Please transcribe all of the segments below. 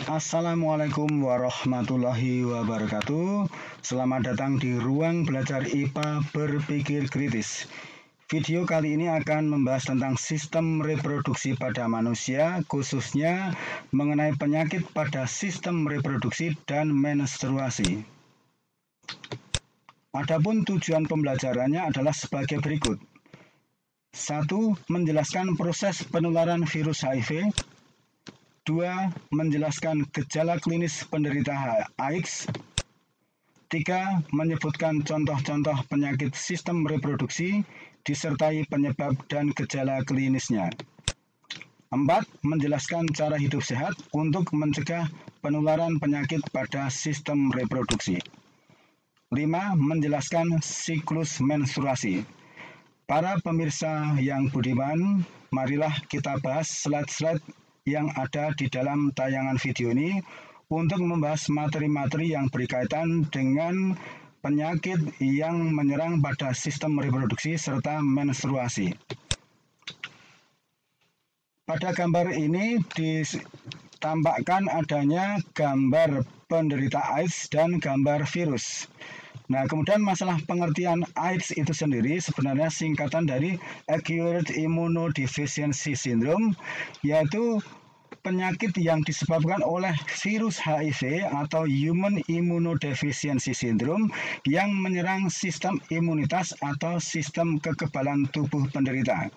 Assalamualaikum warahmatullahi wabarakatuh. Selamat datang di ruang belajar IPA berpikir kritis. Video kali ini akan membahas tentang sistem reproduksi pada manusia, khususnya mengenai penyakit pada sistem reproduksi dan menstruasi. Adapun tujuan pembelajarannya adalah sebagai berikut. 1. Menjelaskan proses penularan virus HIV. 2. Menjelaskan gejala klinis penderita AIDS. 3. Menyebutkan contoh-contoh penyakit sistem reproduksi disertai penyebab dan gejala klinisnya. 4. Menjelaskan cara hidup sehat untuk mencegah penularan penyakit pada sistem reproduksi. 5. Menjelaskan siklus menstruasi. Para pemirsa yang budiman, marilah kita bahas slide-slide yang ada di dalam tayangan video ini untuk membahas materi-materi yang berkaitan dengan penyakit yang menyerang pada sistem reproduksi serta menstruasi. Pada gambar ini ditampakkan adanya gambar penderita AIDS dan gambar virus. Nah, kemudian masalah pengertian AIDS itu sendiri sebenarnya singkatan dari Acquired Immunodeficiency Syndrome, yaitu penyakit yang disebabkan oleh virus HIV atau Human Immunodeficiency Syndrome yang menyerang sistem imunitas atau sistem kekebalan tubuh penderita.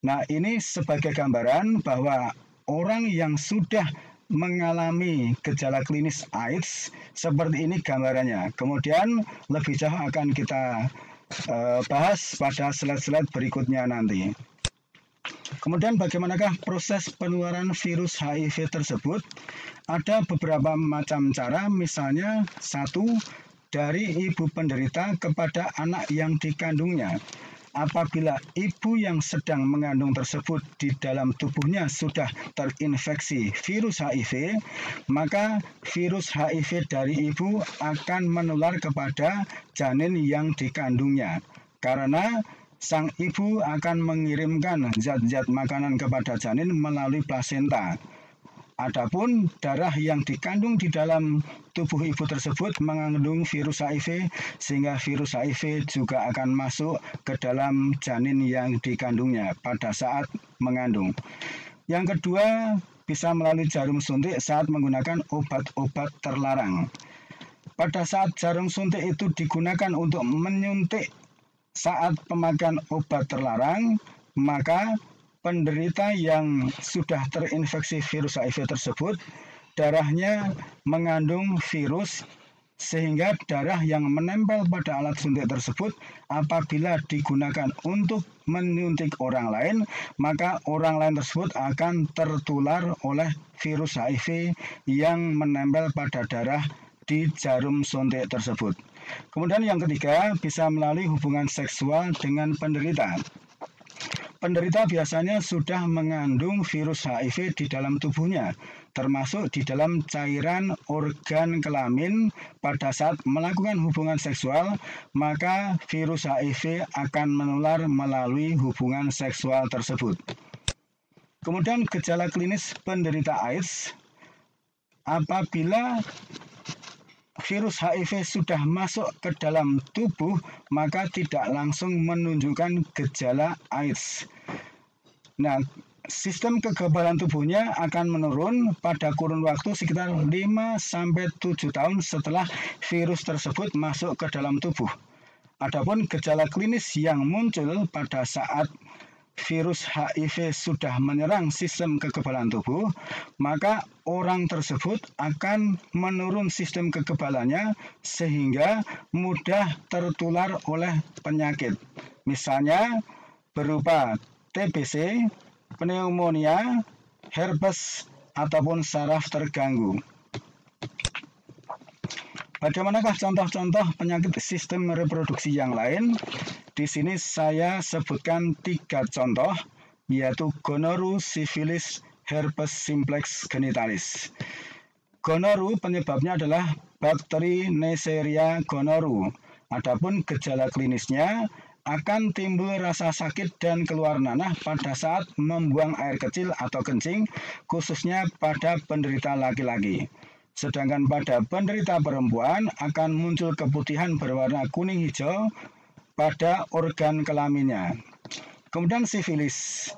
Nah, ini sebagai gambaran bahwa orang yang sudah mengalami gejala klinis AIDS seperti ini gambarannya. Kemudian lebih jauh akan kita bahas pada slide-slide berikutnya nanti. Kemudian bagaimanakah proses penularan virus HIV tersebut? Ada beberapa macam cara, misalnya 1. Dari ibu penderita kepada anak yang dikandungnya. Apabila ibu yang sedang mengandung tersebut di dalam tubuhnya sudah terinfeksi virus HIV, maka virus HIV dari ibu akan menular kepada janin yang dikandungnya. Karena sang ibu akan mengirimkan zat-zat makanan kepada janin melalui plasenta. Adapun darah yang dikandung di dalam tubuh ibu tersebut mengandung virus HIV, sehingga virus HIV juga akan masuk ke dalam janin yang dikandungnya pada saat mengandung. Yang kedua, bisa melalui jarum suntik saat menggunakan obat-obat terlarang. Pada saat jarum suntik itu digunakan untuk menyuntik saat pemakaian obat terlarang, maka penderita yang sudah terinfeksi virus HIV tersebut, darahnya mengandung virus, sehingga darah yang menempel pada alat suntik tersebut apabila digunakan untuk menyuntik orang lain, maka orang lain tersebut akan tertular oleh virus HIV yang menempel pada darah di jarum suntik tersebut. Kemudian yang ketiga, bisa melalui hubungan seksual dengan penderita. Penderita biasanya sudah mengandung virus HIV di dalam tubuhnya, termasuk di dalam cairan organ kelamin. Pada saat melakukan hubungan seksual, maka virus HIV akan menular melalui hubungan seksual tersebut. Kemudian gejala klinis penderita AIDS, apabila virus HIV sudah masuk ke dalam tubuh, maka tidak langsung menunjukkan gejala AIDS. Nah, sistem kekebalan tubuhnya akan menurun pada kurun waktu sekitar 5-7 tahun setelah virus tersebut masuk ke dalam tubuh. Adapun gejala klinis yang muncul pada saat virus HIV sudah menyerang sistem kekebalan tubuh, maka orang tersebut akan menurun sistem kekebalannya sehingga mudah tertular oleh penyakit. Misalnya berupa TBC, pneumonia, herpes, ataupun saraf terganggu. Bagaimanakah contoh-contoh penyakit sistem reproduksi yang lain? Di sini saya sebutkan 3 contoh, yaitu gonoru, sifilis, herpes simplex genitalis. Gonoru penyebabnya adalah bakteri Neisseria gonoru. Adapun gejala klinisnya akan timbul rasa sakit dan keluar nanah pada saat membuang air kecil atau kencing, khususnya pada penderita laki-laki. Sedangkan pada penderita perempuan akan muncul keputihan berwarna kuning hijau pada organ kelaminnya. Kemudian sifilis.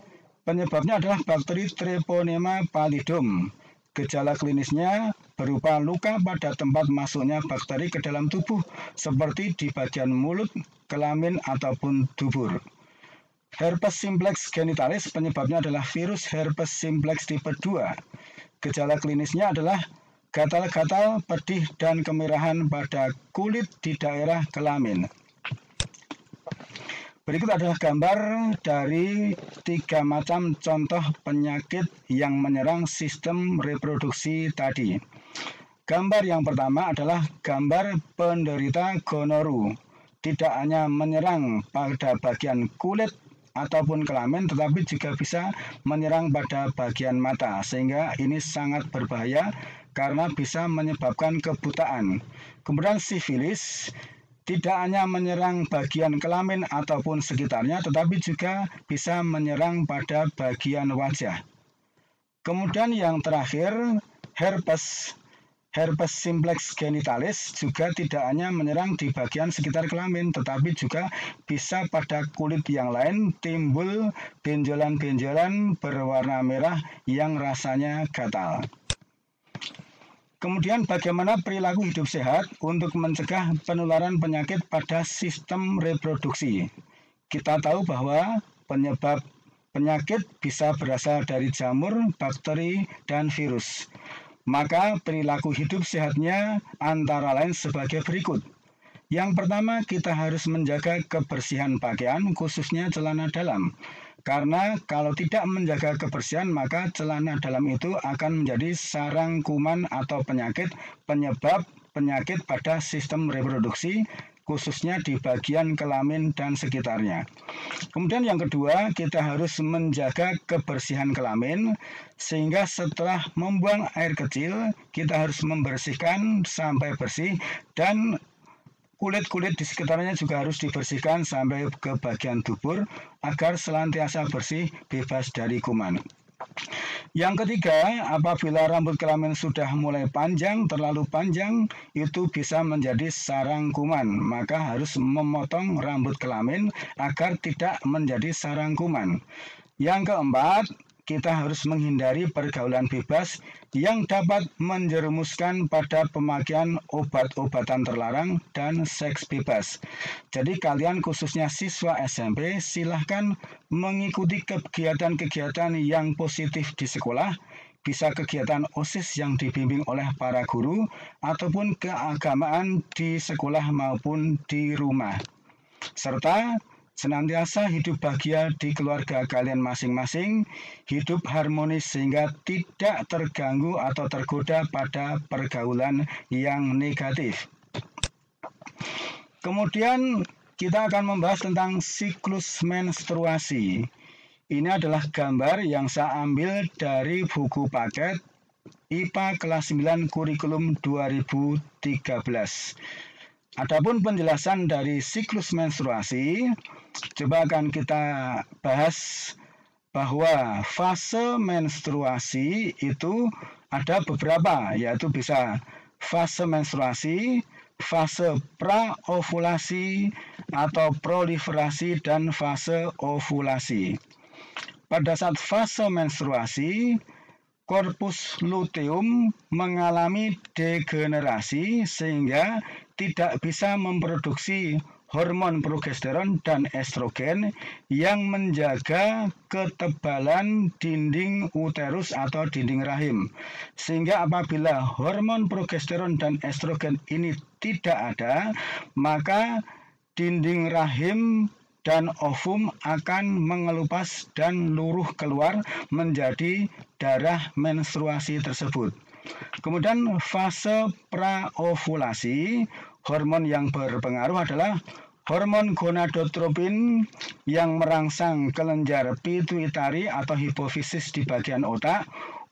Penyebabnya adalah bakteri Treponema pallidum. Gejala klinisnya berupa luka pada tempat masuknya bakteri ke dalam tubuh, seperti di bagian mulut, kelamin, ataupun dubur. Herpes simplex genitalis, penyebabnya adalah virus herpes simplex tipe 2. Gejala klinisnya adalah gatal-gatal, pedih, dan kemerahan pada kulit di daerah kelamin. Berikut adalah gambar dari 3 macam contoh penyakit yang menyerang sistem reproduksi tadi. Gambar yang pertama adalah gambar penderita gonoru. Tidak hanya menyerang pada bagian kulit ataupun kelamin, tetapi juga bisa menyerang pada bagian mata, sehingga ini sangat berbahaya karena bisa menyebabkan kebutaan. Kemudian sifilis tidak hanya menyerang bagian kelamin ataupun sekitarnya, tetapi juga bisa menyerang pada bagian wajah. Kemudian yang terakhir, herpes simplex genitalis juga tidak hanya menyerang di bagian sekitar kelamin, tetapi juga bisa pada kulit yang lain timbul benjolan-benjolan berwarna merah yang rasanya gatal. Kemudian bagaimana perilaku hidup sehat untuk mencegah penularan penyakit pada sistem reproduksi? Kita tahu bahwa penyebab penyakit bisa berasal dari jamur, bakteri, dan virus. Maka perilaku hidup sehatnya antara lain sebagai berikut. Yang pertama, kita harus menjaga kebersihan pakaian, khususnya celana dalam. Karena kalau tidak menjaga kebersihan, maka celana dalam itu akan menjadi sarang kuman atau penyebab penyakit pada sistem reproduksi, khususnya di bagian kelamin dan sekitarnya. Kemudian yang kedua, kita harus menjaga kebersihan kelamin, sehingga setelah membuang air kecil, kita harus membersihkan sampai bersih, dan kulit-kulit di sekitarnya juga harus dibersihkan sampai ke bagian dubur agar senantiasa bersih, bebas dari kuman. Yang ketiga, apabila rambut kelamin sudah mulai panjang, terlalu panjang, itu bisa menjadi sarang kuman. Maka harus memotong rambut kelamin agar tidak menjadi sarang kuman. Yang keempat, kita harus menghindari pergaulan bebas yang dapat menjerumuskan pada pemakaian obat-obatan terlarang dan seks bebas. Jadi kalian khususnya siswa SMP silahkan mengikuti kegiatan-kegiatan yang positif di sekolah, bisa kegiatan OSIS yang dibimbing oleh para guru, ataupun keagamaan di sekolah maupun di rumah. Serta senantiasa hidup bahagia di keluarga kalian masing-masing, hidup harmonis sehingga tidak terganggu atau tergoda pada pergaulan yang negatif. Kemudian kita akan membahas tentang siklus menstruasi. Ini adalah gambar yang saya ambil dari buku paket IPA kelas 9 kurikulum 2013. Adapun penjelasan dari siklus menstruasi, coba akan kita bahas bahwa fase menstruasi itu ada beberapa, yaitu bisa fase menstruasi, fase praovulasi atau proliferasi, dan fase ovulasi. Pada saat fase menstruasi, korpus luteum mengalami degenerasi sehingga tidak bisa memproduksi hormon progesteron dan estrogen yang menjaga ketebalan dinding uterus atau dinding rahim. Sehingga apabila hormon progesteron dan estrogen ini tidak ada, maka dinding rahim dan ovum akan mengelupas dan luruh keluar menjadi darah menstruasi tersebut. Kemudian fase praovulasi, hormon yang berpengaruh adalah hormon gonadotropin yang merangsang kelenjar pituitari atau hipofisis di bagian otak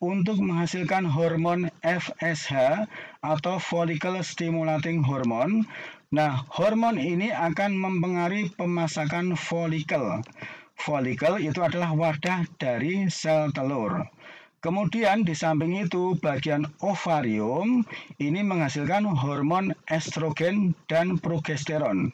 untuk menghasilkan hormon FSH atau follicle stimulating hormone. Nah, hormon ini akan mempengaruhi pemasakan folikel. Folikel itu adalah wadah dari sel telur. Kemudian di samping itu bagian ovarium ini menghasilkan hormon estrogen dan progesteron.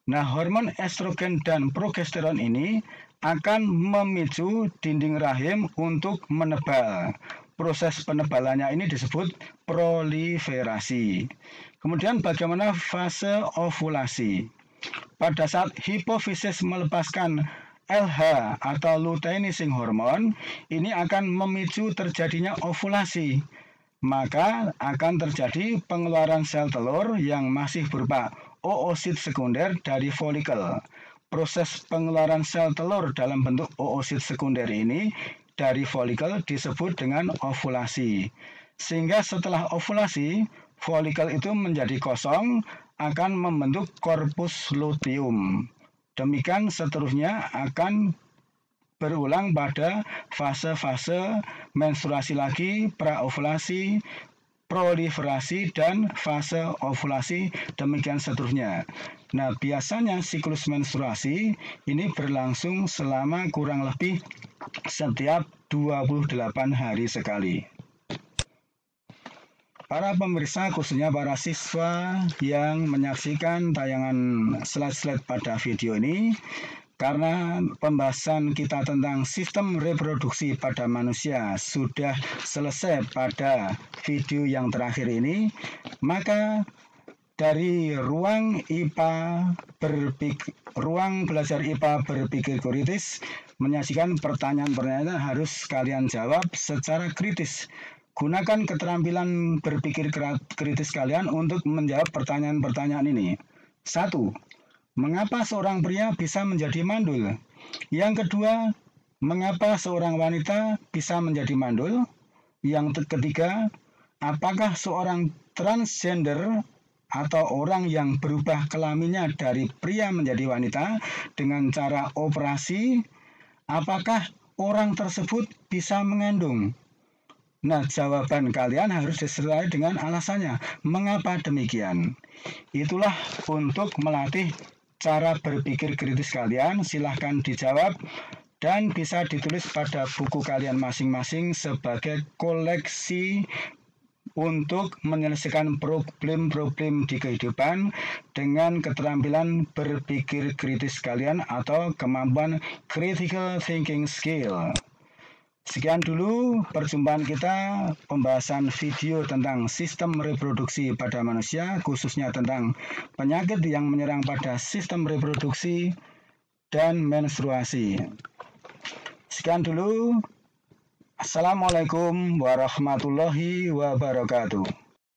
Nah, hormon estrogen dan progesteron ini akan memicu dinding rahim untuk menebal. Proses penebalannya ini disebut proliferasi. Kemudian bagaimana fase ovulasi? Pada saat hipofisis melepaskan LH atau luteinizing hormone, ini akan memicu terjadinya ovulasi. Maka akan terjadi pengeluaran sel telur yang masih berupa oosit sekunder dari folikel. Proses pengeluaran sel telur dalam bentuk oosit sekunder ini dari folikel disebut dengan ovulasi. Sehingga setelah ovulasi, folikel itu menjadi kosong, akan membentuk korpus luteum. Demikian seterusnya akan berulang pada fase-fase menstruasi lagi, praovulasi, proliferasi, dan fase ovulasi, demikian seterusnya. Nah, biasanya siklus menstruasi ini berlangsung selama kurang lebih setiap 28 hari sekali. Para pemirsa, khususnya para siswa yang menyaksikan tayangan slide-slide pada video ini, karena pembahasan kita tentang sistem reproduksi pada manusia sudah selesai pada video yang terakhir ini, maka dari ruang belajar IPA berpikir kritis menyajikan pertanyaan-pertanyaan harus kalian jawab secara kritis. Gunakan keterampilan berpikir kritis kalian untuk menjawab pertanyaan-pertanyaan ini. 1. Mengapa seorang pria bisa menjadi mandul? Yang kedua, mengapa seorang wanita bisa menjadi mandul? Yang ketiga, apakah seorang transgender atau orang yang berubah kelaminnya dari pria menjadi wanita dengan cara operasi, apakah orang tersebut bisa mengandung? Nah, jawaban kalian harus disertai dengan alasannya. Mengapa demikian? Itulah untuk melatih cara berpikir kritis kalian. Silahkan dijawab dan bisa ditulis pada buku kalian masing-masing sebagai koleksi untuk menyelesaikan problem-problem di kehidupan dengan keterampilan berpikir kritis kalian atau kemampuan critical thinking skill. Sekian dulu perjumpaan kita, pembahasan video tentang sistem reproduksi pada manusia, khususnya tentang penyakit yang menyerang pada sistem reproduksi dan menstruasi. Sekian dulu. Assalamualaikum warahmatullahi wabarakatuh.